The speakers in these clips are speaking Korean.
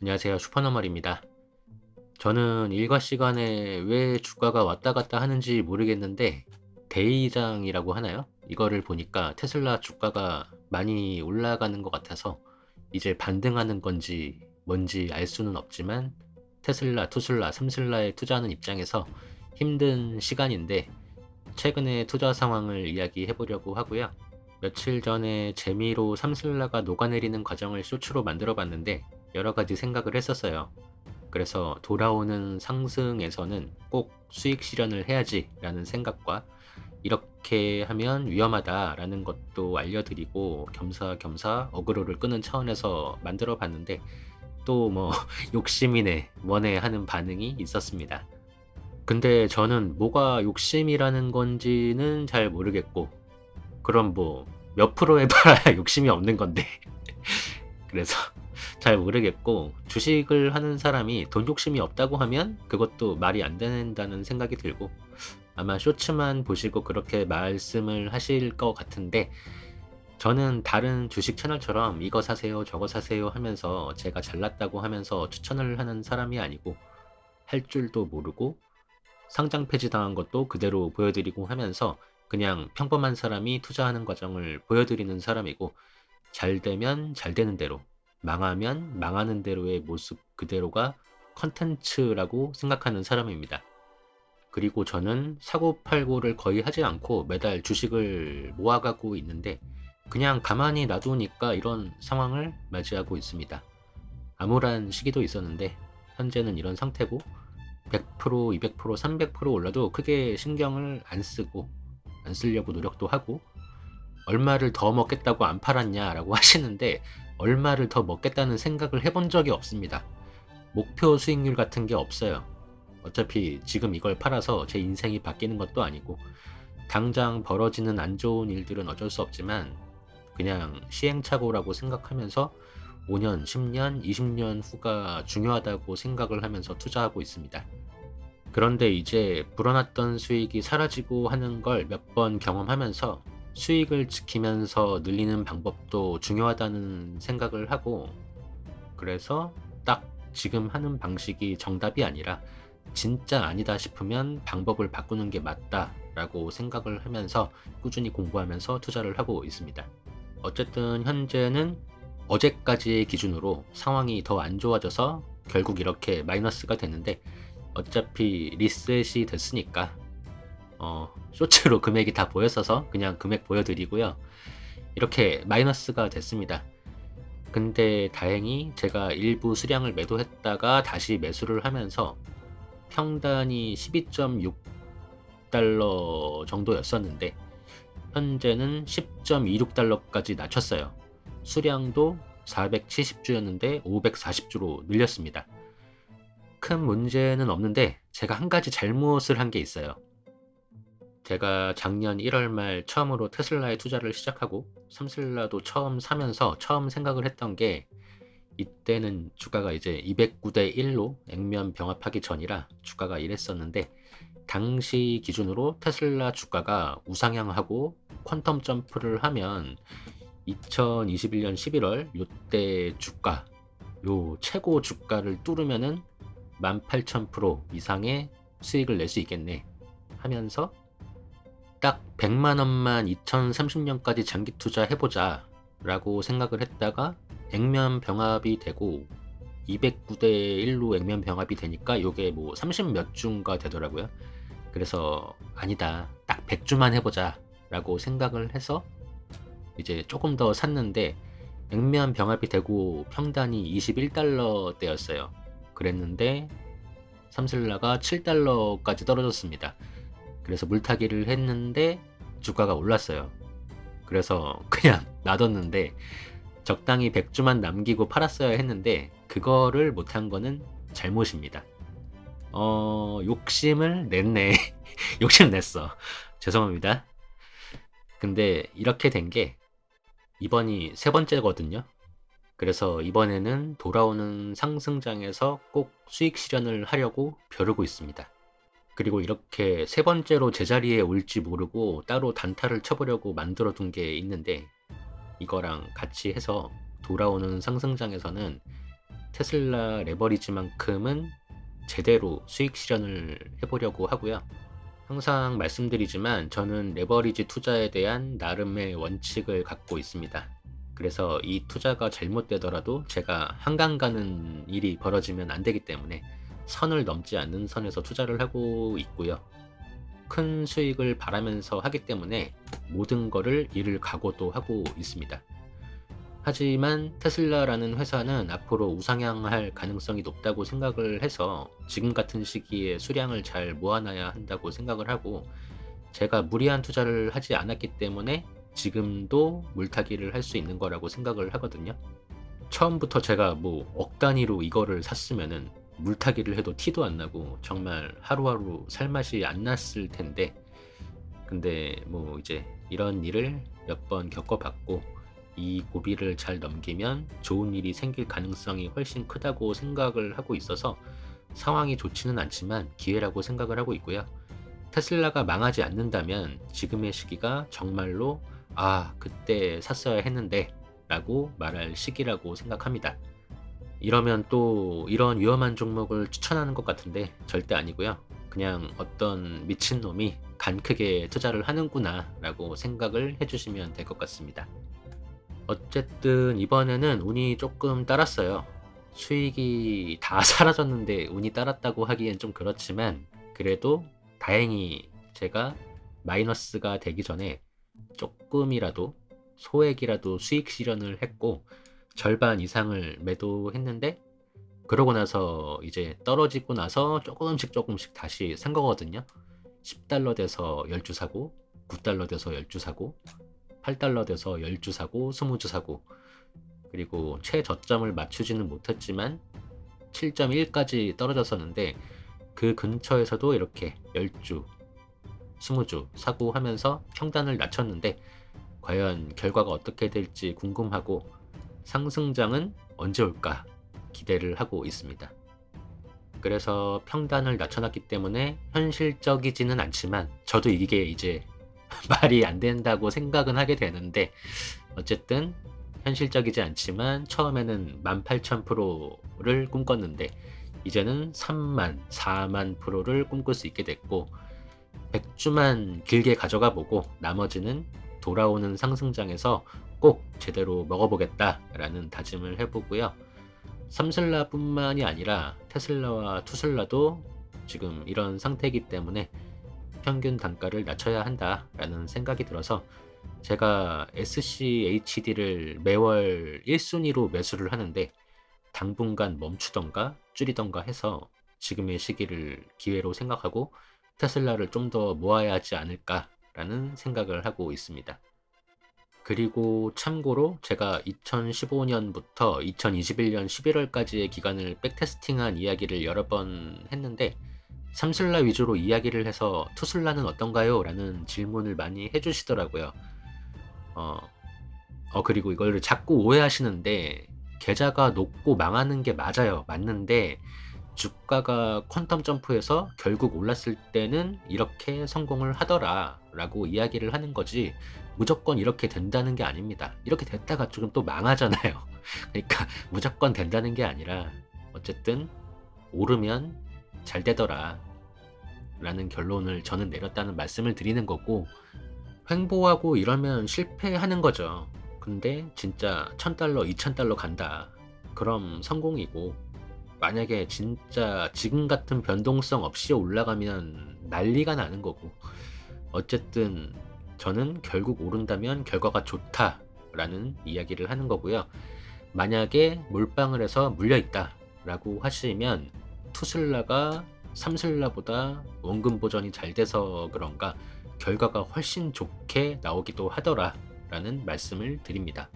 안녕하세요. 슈퍼너멀입니다. 저는 일과 시간에 왜 주가가 왔다 갔다 하는지 모르겠는데 대이장이라고 하나요? 이거를 보니까 테슬라 주가가 많이 올라가는 것 같아서 이제 반등하는 건지 뭔지 알 수는 없지만 테슬라, 투슬라, 삼슬라에 투자하는 입장에서 힘든 시간인데 최근의 투자 상황을 이야기해 보려고 하고요. 며칠 전에 재미로 삼슬라가 녹아내리는 과정을 쇼츠로 만들어 봤는데 여러 가지 생각을 했었어요. 그래서 돌아오는 상승에서는 꼭 수익 실현을 해야지 라는 생각과 이렇게 하면 위험하다라는 것도 알려드리고 겸사겸사 어그로를 끄는 차원에서 만들어 봤는데 또 뭐 욕심이네 뭐네 하는 반응이 있었습니다. 근데 저는 뭐가 욕심이라는 건지는 잘 모르겠고 그럼 뭐 몇 프로 해봐야 욕심이 없는 건데 그래서 잘 모르겠고 주식을 하는 사람이 돈 욕심이 없다고 하면 그것도 말이 안 된다는 생각이 들고 아마 쇼츠만 보시고 그렇게 말씀을 하실 것 같은데 저는 다른 주식 채널처럼 이거 사세요 저거 사세요 하면서 제가 잘났다고 하면서 추천을 하는 사람이 아니고 할 줄도 모르고 상장 폐지당한 것도 그대로 보여드리고 하면서 그냥 평범한 사람이 투자하는 과정을 보여드리는 사람이고 잘 되면 잘 되는 대로, 망하면 망하는 대로의 모습 그대로가 컨텐츠라고 생각하는 사람입니다. 그리고 저는 사고팔고를 거의 하지 않고 매달 주식을 모아가고 있는데 그냥 가만히 놔두니까 이런 상황을 맞이하고 있습니다. 암울한 시기도 있었는데 현재는 이런 상태고 100%, 200%, 300% 올라도 크게 신경을 안 쓰고 안 쓰려고 노력도 하고 얼마를 더 먹겠다고 안 팔았냐라고 하시는데 얼마를 더 먹겠다는 생각을 해본 적이 없습니다. 목표 수익률 같은 게 없어요. 어차피 지금 이걸 팔아서 제 인생이 바뀌는 것도 아니고 당장 벌어지는 안 좋은 일들은 어쩔 수 없지만 그냥 시행착오라고 생각하면서 5년, 10년, 20년 후가 중요하다고 생각을 하면서 투자하고 있습니다. 그런데 이제 불어났던 수익이 사라지고 하는 걸 몇 번 경험하면서 수익을 지키면서 늘리는 방법도 중요하다는 생각을 하고 그래서 딱 지금 하는 방식이 정답이 아니라 진짜 아니다 싶으면 방법을 바꾸는 게 맞다라고 생각을 하면서 꾸준히 공부하면서 투자를 하고 있습니다. 어쨌든 현재는 어제까지의 기준으로 상황이 더 안 좋아져서 결국 이렇게 마이너스가 됐는데 어차피 리셋이 됐으니까 쇼츠로 금액이 다 보였어서 그냥 금액 보여드리고요. 이렇게 마이너스가 됐습니다. 근데 다행히 제가 일부 수량을 매도했다가 다시 매수를 하면서 평단이 12.6달러 정도였었는데 현재는 10.26달러까지 낮췄어요. 수량도 470주였는데 540주로 늘렸습니다. 큰 문제는 없는데 제가 한 가지 잘못을 한 게 있어요. 제가 작년 1월 말 처음으로 테슬라에 투자를 시작하고 삼슬라도 처음 사면서 처음 생각을 했던 게 이때는 주가가 이제 209대 1로 액면 병합하기 전이라 주가가 이랬었는데 당시 기준으로 테슬라 주가가 우상향하고 퀀텀 점프를 하면 2021년 11월 요때 주가 요 최고 주가를 뚫으면은 18,000% 이상의 수익을 낼 수 있겠네 하면서 딱 100만 원만 2030년까지 장기 투자해보자 라고 생각을 했다가 액면 병합이 되고 209대 1로 액면 병합이 되니까 요게 뭐 30 몇 주인가 되더라고요. 그래서 아니다 딱 100주만 해보자 라고 생각을 해서 이제 조금 더 샀는데 액면 병합이 되고 평단이 21달러대였어요. 그랬는데 삼슬라가 7달러까지 떨어졌습니다. 그래서 물타기를 했는데 주가가 올랐어요. 그래서 그냥 놔뒀는데 적당히 100주만 남기고 팔았어야 했는데 그거를 못한 거는 잘못입니다. 욕심을 냈네. 욕심 냈어. 죄송합니다. 근데 이렇게 된 게 이번이 세 번째거든요. 그래서 이번에는 돌아오는 상승장에서 꼭 수익 실현을 하려고 벼르고 있습니다. 그리고 이렇게 세 번째로 제자리에 올지 모르고 따로 단타를 쳐보려고 만들어 둔 게 있는데 이거랑 같이 해서 돌아오는 상승장에서는 테슬라 레버리지만큼은 제대로 수익 실현을 해보려고 하고요. 항상 말씀드리지만 저는 레버리지 투자에 대한 나름의 원칙을 갖고 있습니다. 그래서 이 투자가 잘못되더라도 제가 한강 가는 일이 벌어지면 안 되기 때문에 선을 넘지 않는 선에서 투자를 하고 있고요. 큰 수익을 바라면서 하기 때문에 모든 거를 이를 각오도 하고 있습니다. 하지만 테슬라라는 회사는 앞으로 우상향할 가능성이 높다고 생각을 해서 지금 같은 시기에 수량을 잘 모아놔야 한다고 생각을 하고, 제가 무리한 투자를 하지 않았기 때문에 지금도 물타기를 할 수 있는 거라고 생각을 하거든요. 처음부터 제가 뭐 억 단위로 이거를 샀으면은 물타기를 해도 티도 안 나고 정말 하루하루 살맛이 안 났을 텐데, 근데 뭐 이제 이런 일을 몇 번 겪어봤고 이 고비를 잘 넘기면 좋은 일이 생길 가능성이 훨씬 크다고 생각을 하고 있어서 상황이 좋지는 않지만 기회라고 생각을 하고 있고요. 테슬라가 망하지 않는다면 지금의 시기가 정말로 그때 샀어야 했는데 라고 말할 시기라고 생각합니다. 이러면 또 이런 위험한 종목을 추천하는 것 같은데 절대 아니고요. 그냥 어떤 미친놈이 간 크게 투자를 하는구나 라고 생각을 해주시면 될 것 같습니다. 어쨌든 이번에는 운이 조금 따랐어요. 수익이 다 사라졌는데 운이 따랐다고 하기엔 좀 그렇지만, 그래도 다행히 제가 마이너스가 되기 전에 조금이라도 소액이라도 수익 실현을 했고 절반 이상을 매도했는데, 그러고 나서 이제 떨어지고 나서 조금씩 다시 산 거거든요. 10달러 돼서 10주 사고, 9달러 돼서 10주 사고, 8달러 돼서 10주 사고, 20주 사고, 그리고 최저점을 맞추지는 못했지만 7.1까지 떨어졌었는데 그 근처에서도 이렇게 10주, 20주 사고 하면서 평단을 낮췄는데, 과연 결과가 어떻게 될지 궁금하고 상승장은 언제 올까 기대를 하고 있습니다. 그래서 평단을 낮춰놨기 때문에 현실적이지는 않지만 저도 이게 이제 말이 안 된다고 생각은 하게 되는데, 어쨌든 현실적이지 않지만 처음에는 18,000%를 꿈꿨는데 이제는 3만, 4만 프로를 꿈꿀 수 있게 됐고, 100주만 길게 가져가 보고 나머지는 돌아오는 상승장에서 꼭 제대로 먹어보겠다라는 다짐을 해보고요. 삼슬라뿐만이 아니라 테슬라와 투슬라도 지금 이런 상태이기 때문에 평균 단가를 낮춰야 한다라는 생각이 들어서 제가 SCHD를 매월 1순위로 매수를 하는데 당분간 멈추던가 줄이던가 해서 지금의 시기를 기회로 생각하고 테슬라를 좀 더 모아야 하지 않을까라는 생각을 하고 있습니다. 그리고 참고로 제가 2015년부터 2021년 11월까지의 기간을 백테스팅한 이야기를 여러 번 했는데, 삼슬라 위주로 이야기를 해서 투슬라는 어떤가요? 라는 질문을 많이 해주시더라고요. 그리고 이걸 자꾸 오해하시는데, 계좌가 높고 망하는 게 맞아요. 맞는데 주가가 퀀텀 점프해서 결국 올랐을 때는 이렇게 성공을 하더라 라고 이야기를 하는 거지, 무조건 이렇게 된다는 게 아닙니다. 이렇게 됐다가 조금 또 망하잖아요. 그러니까 무조건 된다는 게 아니라 어쨌든 오르면 잘 되더라 라는 결론을 저는 내렸다는 말씀을 드리는 거고, 횡보하고 이러면 실패하는 거죠. 근데 진짜 1000달러, 2000달러 간다, 그럼 성공이고, 만약에 진짜 지금 같은 변동성 없이 올라가면 난리가 나는 거고, 어쨌든 저는 결국 오른다면 결과가 좋다라는 이야기를 하는 거고요. 만약에 몰빵을 해서 물려있다 라고 하시면 투슬라가 삼슬라보다 원금 보전이 잘 돼서 그런가 결과가 훨씬 좋게 나오기도 하더라 라는 말씀을 드립니다.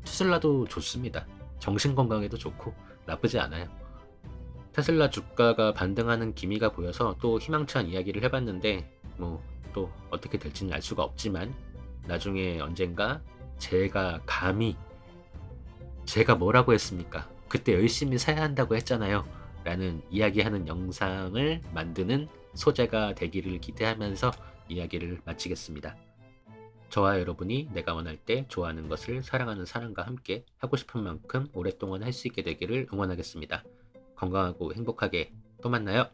투슬라도 좋습니다. 정신건강에도 좋고 나쁘지 않아요. 테슬라 주가가 반등하는 기미가 보여서 또 희망찬 이야기를 해봤는데, 뭐 또 어떻게 될지는 알 수가 없지만 나중에 언젠가 제가 감히, 제가 뭐라고 했습니까? 그때 열심히 사야 한다고 했잖아요 라는 이야기하는 영상을 만드는 소재가 되기를 기대하면서 이야기를 마치겠습니다. 저와 여러분이 내가 원할 때 좋아하는 것을 사랑하는 사람과 함께 하고 싶은 만큼 오랫동안 할 수 있게 되기를 응원하겠습니다. 건강하고 행복하게 또 만나요.